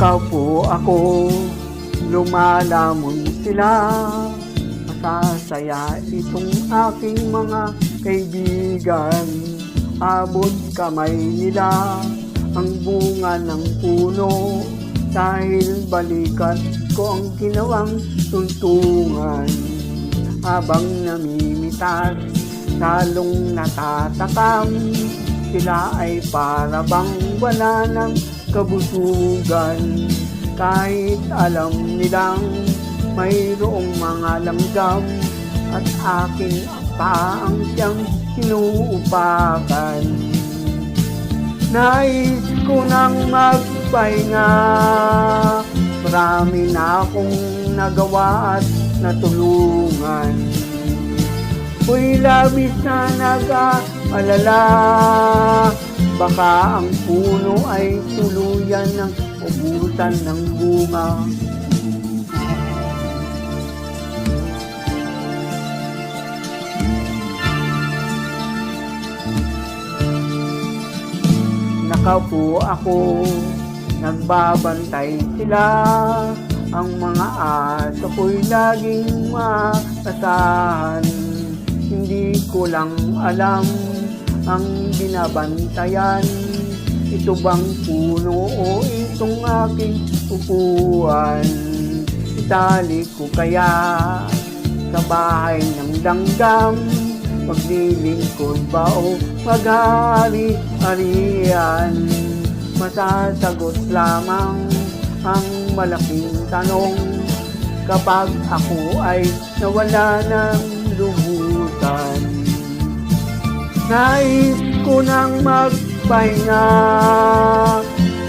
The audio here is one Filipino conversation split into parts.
Nakaupo ako, lumalamon sila. Masasaya itong aking mga kaibigan. Abot kamay nila ang bunga ng puno, dahil balikat ko ang ginawang tuntungan. Habang namimitas, lalong natatakam, sila ay para bang wala ng kabusugan. Kahit alam nilang mayroong mga langgam, at aking paang siyang sinuupakan. Nais ko nang magpahinga, marami na akong nagawa at natulungan. Ako'y labis na nag-aalala, baka ang puno ay tuluyan ng ubusan ng bunga. Nakaupo ako, nagbabantay sila. Ang mga aso ko'y laging maasahan. Hindi ko lang alam ang binabantayan. Ito bang puno o itong aking upuan? Itali ko kaya sa bahay ng langgam? Maglilingkod ba o maghari-harian? Masasagot lamang ang malaking tanong kapag ako ay nawala ng lubusan. Nais ko nang magpahinga,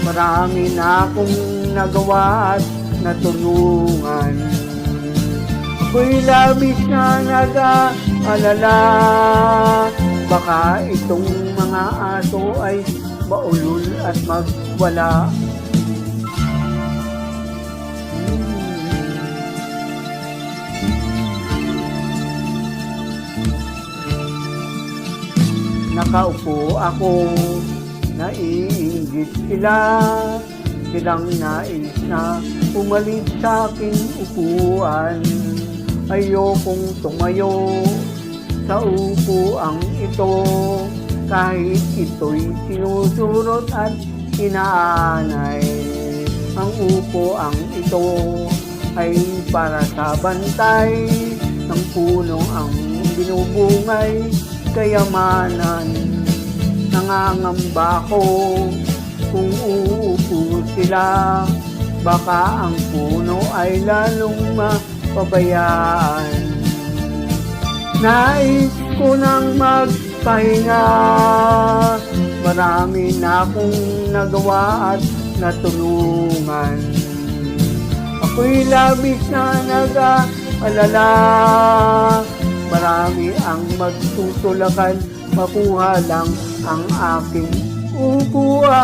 marami na akong nagawa at natulungan. Ako'y labis na nag-aalala, baka itong mga aso ay maulol at magwala. Nakaupo ako, naiinggit sila. Silang nais na umalis sa aking upuan. Ayokong tumayo sa upuang ito, kahit ito'y sinusurot at inaanay. Ang upuang ito ay para sa bantay ng puno ang binubungay kayamanan. Nangangamba ko kung uupo sila, baka ang puno ay lalong mapabayaan. Nais ko nang magpahinga, marami na akong nagawa at natulungan. Ako'y labis na nag-aalala, marami ang magtutulakan, makuha lang ang aking upuan.